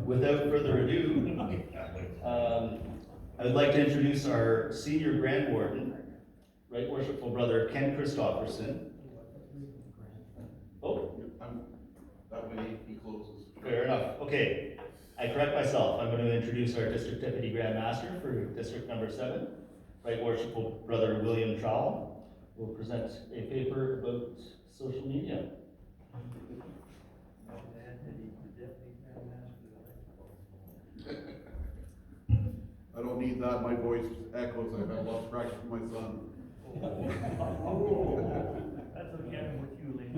Without further ado, I would like to introduce our Senior Grand Warden, Right Worshipful Brother Ken Christopherson. Oh, that way he closes. Fair enough. Okay, I correct myself. I'm going to introduce our District Deputy Grand Master for District Number 7, Right Worshipful Brother William Trowell, will present a paper about social media. I don't need that, my voice echoes. I've had a lot of practice with my son. That's okay with you, Lee.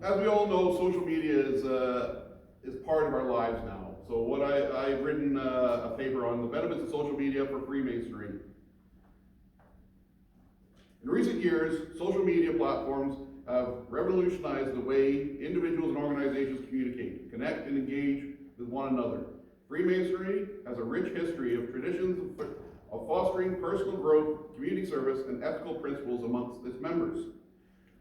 As we all know, social media is part of our lives now. So I've written a paper on the benefits of social media for Freemasonry. In recent years, social media platforms have revolutionized the way individuals and organizations communicate, connect, and engage with one another. Freemasonry has a rich history of traditions of fostering personal growth, community service, and ethical principles amongst its members.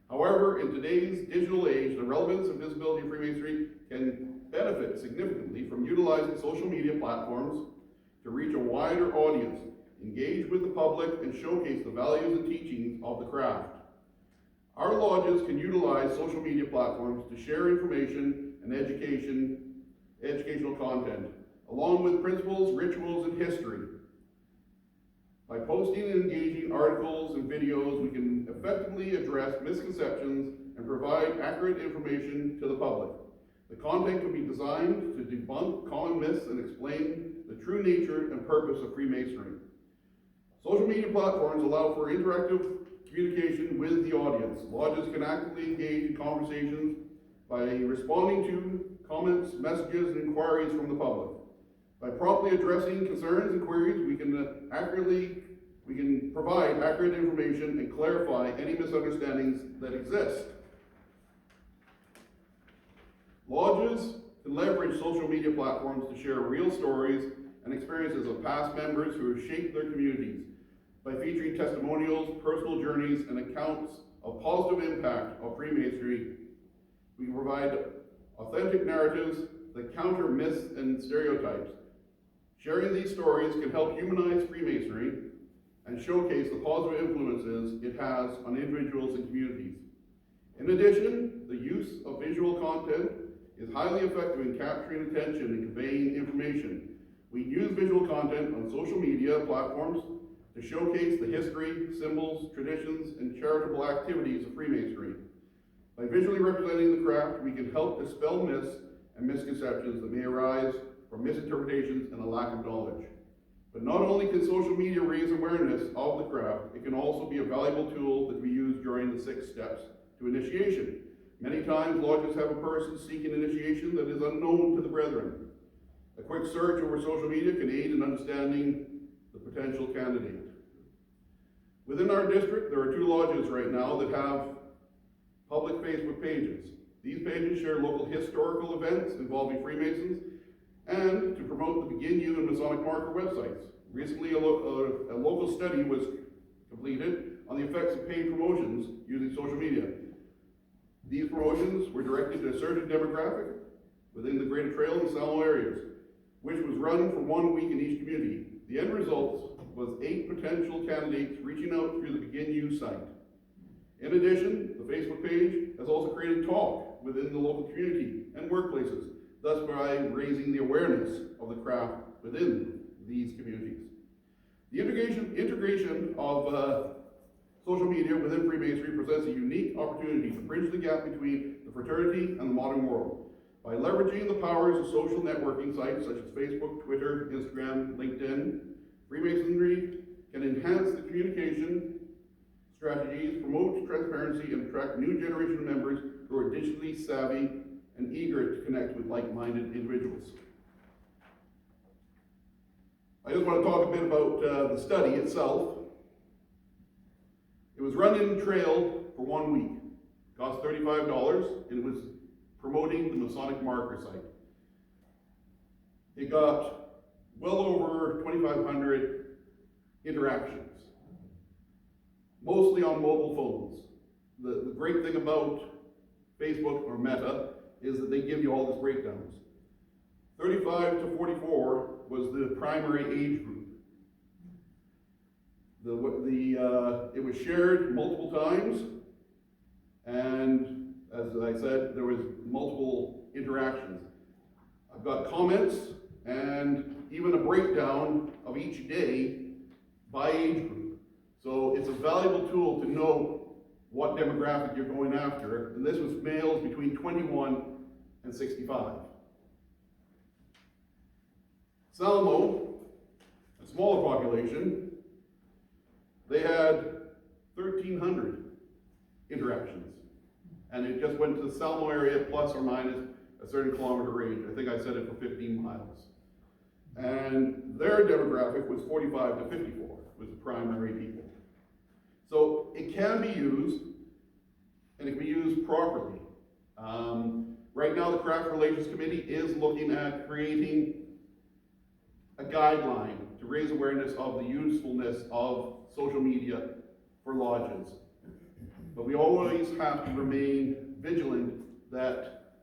However, in today's digital age, the relevance and visibility of Freemasonry can benefit significantly from utilizing social media platforms to reach a wider audience, engage with the public, and showcase the values and teachings of the craft. Our lodges can utilize social media platforms to share information and educational content, along with principles, rituals, and history. By posting and engaging articles and videos, we can effectively address misconceptions and provide accurate information to the public. The content can be designed to debunk common myths and explain the true nature and purpose of Freemasonry. Social media platforms allow for interactive communication with the audience. Lodges can actively engage in conversations by responding to comments, messages, and inquiries from the public. By promptly addressing concerns and queries, we can provide accurate information and clarify any misunderstandings that exist. Lodges can leverage social media platforms to share real stories and experiences of past members who have shaped their communities by featuring testimonials, personal journeys, and accounts of positive impact of Freemasonry. We can provide authentic narratives that counter myths and stereotypes. Sharing these stories can help humanize Freemasonry and showcase the positive influences it has on individuals and communities. In addition, the use of visual content is highly effective in capturing attention and conveying information. We use visual content on social media platforms to showcase the history, symbols, traditions, and charitable activities of Freemasonry. By visually representing the craft, we can help dispel myths and misconceptions that may arise from misinterpretations and a lack of knowledge. But not only can social media raise awareness of the craft, it can also be a valuable tool that we use during the 6 steps to initiation. Many times, lodges have a person seeking initiation that is unknown to the brethren. A quick search over social media can aid in understanding the potential candidate. Within our district, there are 2 lodges right now that have public Facebook pages. These pages share local historical events involving Freemasons and to promote the BC&Y and Masonic Marker websites. Recently, a local study was completed on the effects of paid promotions using social media. These promotions were directed to a certain demographic within the Greater Trowell and Salmo areas, which was run for 1 week in each community. The end result was 8 potential candidates reaching out through the BC&Y site. In addition, the Facebook page has also created talk within the local community and workplaces, thus by raising the awareness of the craft within these communities. The integration of social media within Freemasonry presents a unique opportunity to bridge the gap between the fraternity and the modern world. By leveraging the powers of social networking sites such as Facebook, Twitter, Instagram, LinkedIn, Freemasonry can enhance the communication strategies, promote transparency, and attract new generation of members who are digitally savvy and eager to connect with like-minded individuals. I just want to talk a bit about the study itself. It was run in Trail for 1 week. It cost $35, and it was promoting the Masonic marker site. It got well over 2,500 interactions, mostly on mobile phones. The great thing about Facebook or Meta is that they give you all these breakdowns. 35 to 44 was the primary age group. It was shared multiple times, and as I said, there was multiple interactions. I've got comments and even a breakdown of each day by age group. So it's a valuable tool to know what demographic you're going after, and this was males between 21 and 65. Salmo, a smaller population, they had 1,300 interactions. And it just went to the Salmo area plus or minus a certain kilometer range. I think I said it for 15 miles. And their demographic was 45 to 54, was the primary people. So it can be used, and it can be used properly. Right now, the Craft Relations Committee is looking at creating a guideline to raise awareness of the usefulness of social media for lodges. But we always have to remain vigilant that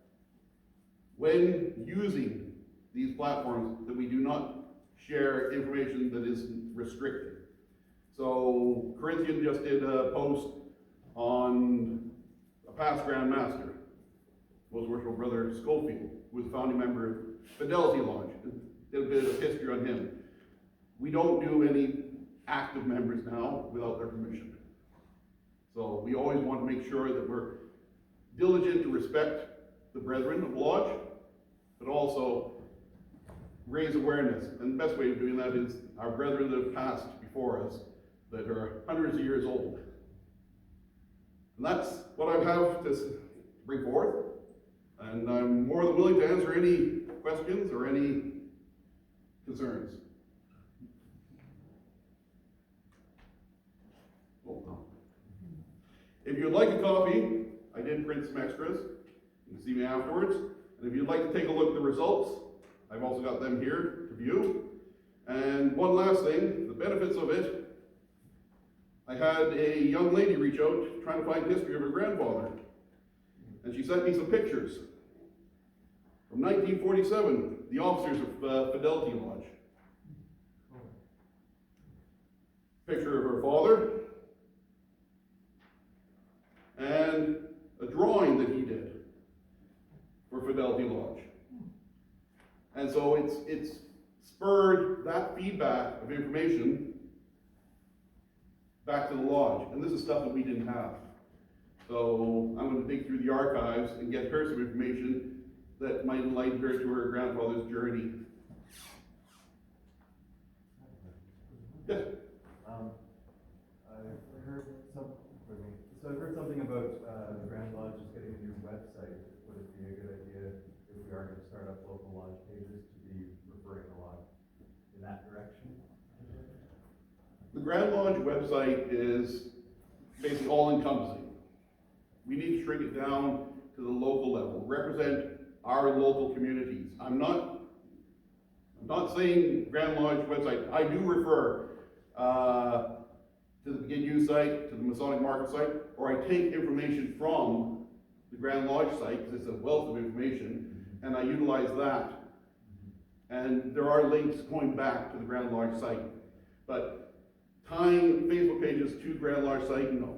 when using these platforms, that we do not share information that is restricted. So Corinthian just did a post on a past Grand Master, Most Worshipful Brother Schofield, who was a founding member of Fidelity Lodge. Did a bit of history on him. We don't do any active members now without their permission. So we always want to make sure that we're diligent to respect the brethren of the lodge, but also raise awareness. And the best way of doing that is our brethren that have passed before us, that are hundreds of years old. And that's what I have to bring forth. And I'm more than willing to answer any questions or any concerns. Oh, no. If you'd like a copy, I did print some extras. You can see me afterwards. And if you'd like to take a look at the results, I've also got them here to view. And one last thing, the benefits of it. I had a young lady reach out trying to find history of her grandfather. And she sent me some pictures. From 1947, the officers of Fidelity Lodge. Picture of her father. And a drawing that he did for Fidelity Lodge. And so it's spurred that feedback of information back to the lodge. And this is stuff that we didn't have. So I'm going to dig through the archives and get her some information that might enlighten her to her grandfather's journey. Yes? I've heard something about the Grand Lodge just getting a new website. Would it be a good idea if we are going to start up local lodge pages to be referring a lot in that direction? The Grand Lodge website is basically all-encompassing. We need to shrink it down to the local level, represent our local communities. I'm not saying Grand Lodge website. I do refer to the BC&Y site, to the Masonic Market site, or I take information from the Grand Lodge site, because it's a wealth of information, and I utilize that. And there are links going back to the Grand Lodge site. But tying Facebook pages to Grand Lodge site, no.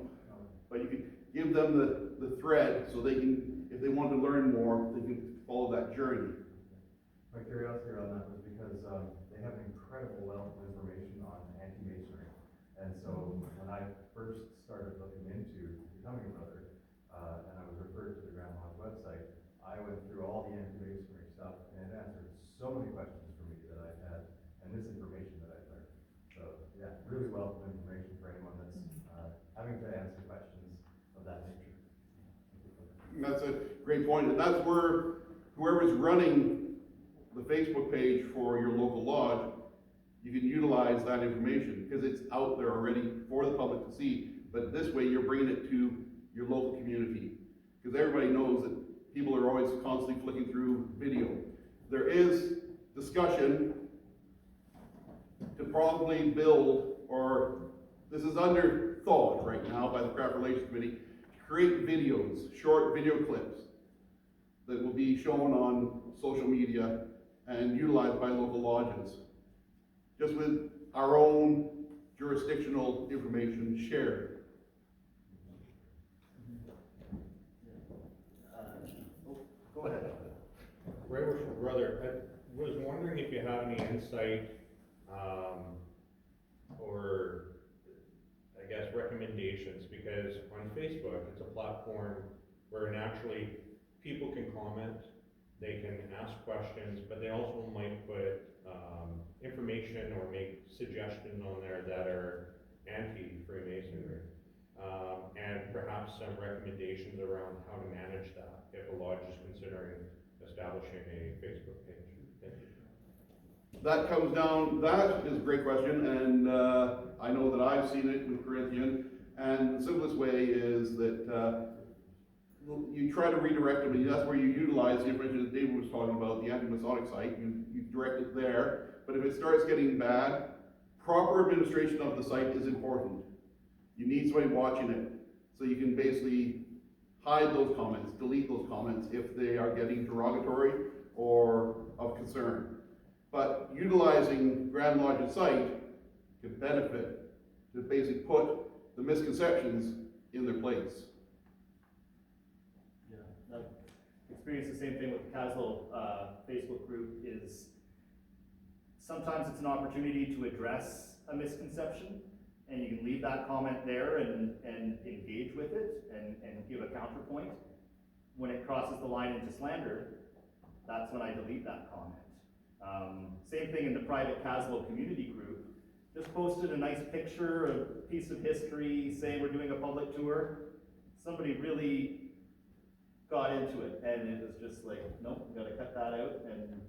But you can give them the thread so they can, if they want to learn more, they can follow that journey. My curiosity around that was because they have an incredible wealth of information on anti-masonry. And so when I first started looking into becoming a brother, and I was referred to the Grand Lodge website, I went through all the anti-masonry stuff, and it answered so many questions for me that I had, and this information that I learned. So yeah, really wealth of information for anyone that's having to answer questions of that nature. And that's a great point, and that's where whoever's running the Facebook page for your local lodge, you can utilize that information because it's out there already for the public to see. But this way, you're bringing it to your local community, because everybody knows that people are always constantly flicking through video. There is discussion to probably build, or this is under thought right now by the Craft Relations Committee, to create videos, short video clips that will be shown on social media and utilized by local lodges, just with our own jurisdictional information shared. Go ahead. Right, worshipful brother, I was wondering if you have any insight, or I guess recommendations, because on Facebook, it's a platform where naturally people can comment, they can ask questions, but they also might put information or make suggestions on there that are anti-Freemasonry. And perhaps some recommendations around how to manage that if a lodge is considering establishing a Facebook page. Thank you. That comes down, that is a great question, and I know that I've seen it with Corinthian, and the simplest way is that you try to redirect them, and that's where you utilize the information that David was talking about, the anti-Masonic site, you direct it there, but if it starts getting bad, proper administration of the site is important. You need somebody watching it, so you can basically hide those comments, delete those comments if they are getting derogatory or of concern. But utilizing Grand Lodge's site can benefit to basically put the misconceptions in their place. Yeah, I've experienced the same thing with the Castle Facebook group. Is sometimes it's an opportunity to address a misconception, and you can leave that comment there and engage with it and give a counterpoint. When it crosses the line into slander, that's when I delete that comment. Same thing in the private Caslo community group. Just posted a nice picture, a piece of history, saying we're doing a public tour. Somebody really got into it, and it was just like, nope, we gotta cut that out. And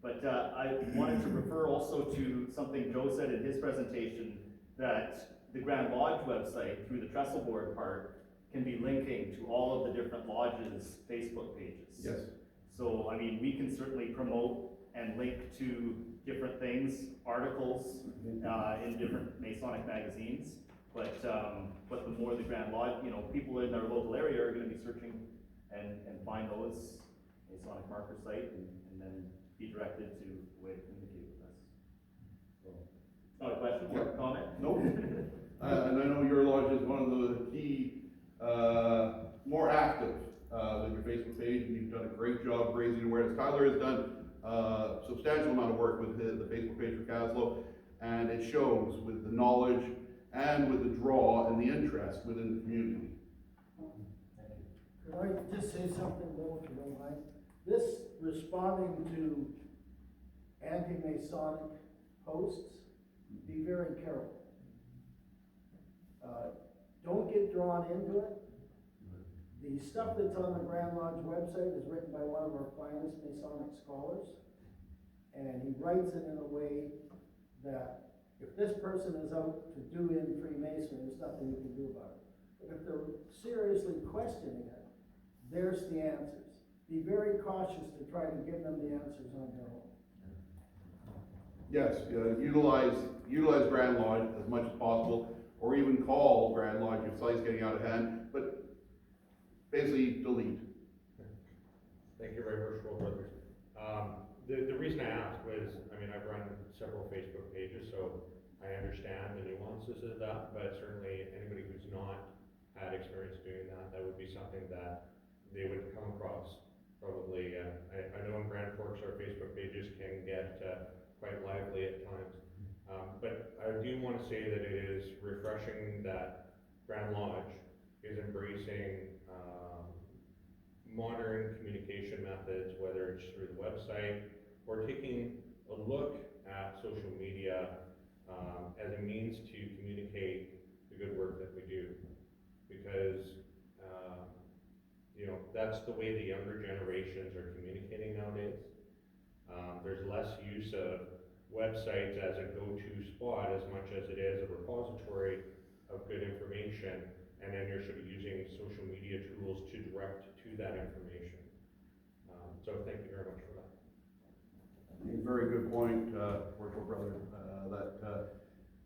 but I wanted to refer also to something Joe said in his presentation, that the Grand Lodge website, through the trestle board part, can be linking to all of the different lodges' Facebook pages. Yes. So, I mean, we can certainly promote and link to different things, articles in different Masonic magazines, but the more the Grand Lodge, you know, people in our local area are going to be searching and find those Masonic marker site and then be directed to a way to communicate with us. So, not a question, or a comment? Nope. And I know your lodge is one of the key, more active with your Facebook page, and you've done a great job raising awareness. Tyler has done a substantial amount of work with the Facebook page for Caslo, and it shows with the knowledge and with the draw and the interest within the community. Could I just say something, though, if you don't mind? This responding to anti-Masonic posts, be very careful. Don't get drawn into it. The stuff that's on the Grand Lodge website is written by one of our finest Masonic scholars, and he writes it in a way that if this person is out to do in Freemasonry, there's nothing you can do about it. But if they're seriously questioning it, there's the answers. Be very cautious to try to give them the answers on your own. Yes, utilize Grand Lodge as much as possible, or even call Grand Lodge if site's getting out of hand, but basically delete. Thank you very much, brother. The reason I asked was, I mean, I've run several Facebook pages, so I understand the nuances of that, but certainly anybody who's not had experience doing that, that would be something that they would come across probably. I know in Grand Forks our Facebook pages can get quite lively at times. But I do want to say that it is refreshing that Grand Lodge is embracing modern communication methods, whether it's through the website or taking a look at social media as a means to communicate the good work that we do. Because you know, that's the way the younger generations are communicating nowadays. There's less use of websites as a go-to spot as much as it is a repository of good information and then you're sort of using social media tools to direct to that information. So thank you very much for that. Very good point, Worshipful Brother, that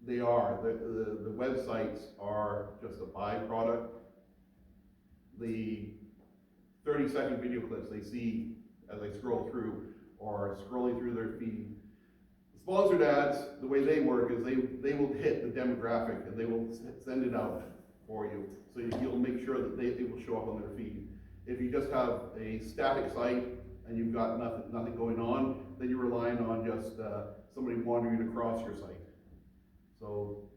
they are, the websites are just a byproduct. The 30-second video clips they see as they scroll through or scrolling through their feed. Sponsored ads, the way they work is they will hit the demographic and they will send it out for you. So you'll make sure that it will show up on their feed. If you just have a static site and you've got nothing going on, then you're relying on just somebody wandering across your site. So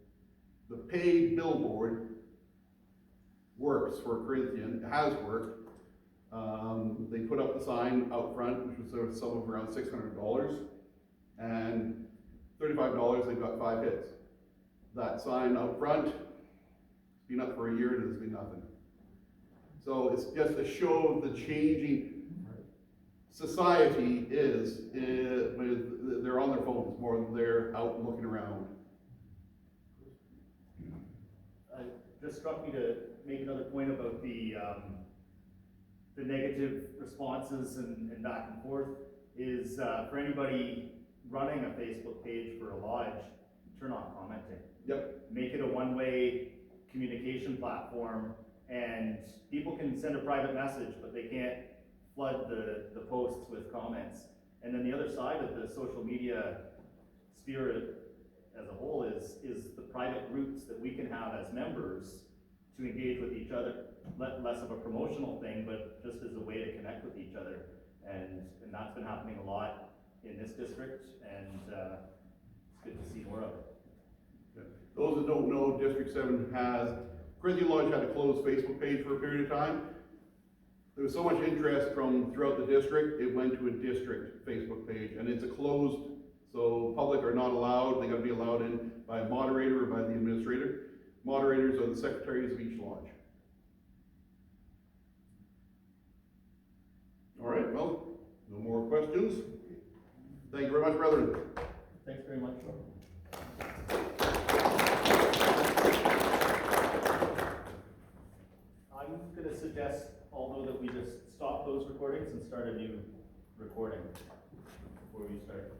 the paid billboard works for Corinthian, it has worked. They put up the sign out front, which was sort of some of around $600, and $35, they've got 5 hits. That sign out front, it's been up for a year and there's been nothing. So it's just a show of the changing society they're on their phones more than they're out looking around. Just struck me to make another point about the negative responses and back and forth is for anybody running a Facebook page for a lodge, turn on commenting. Yep. Make it a one-way communication platform, and people can send a private message, but they can't flood the posts with comments. And then the other side of the social media sphere as a whole is the private groups that we can have as members to engage with each other, less of a promotional thing, but just as a way to connect with each other. And that's been happening a lot in this district, and it's good to see more of it. Those that don't know, District 7 has, Corinthian Lodge had a closed Facebook page for a period of time. There was so much interest from throughout the district, it went to a district Facebook page, and it's a closed, so public are not allowed. They gotta be allowed in by a moderator or by the administrator. Moderators are the secretaries of each lodge. All right, well, no more questions. Thank you very much, brethren. Thanks very much. I'm gonna suggest, although, that we just stop those recordings and start a new recording before we start.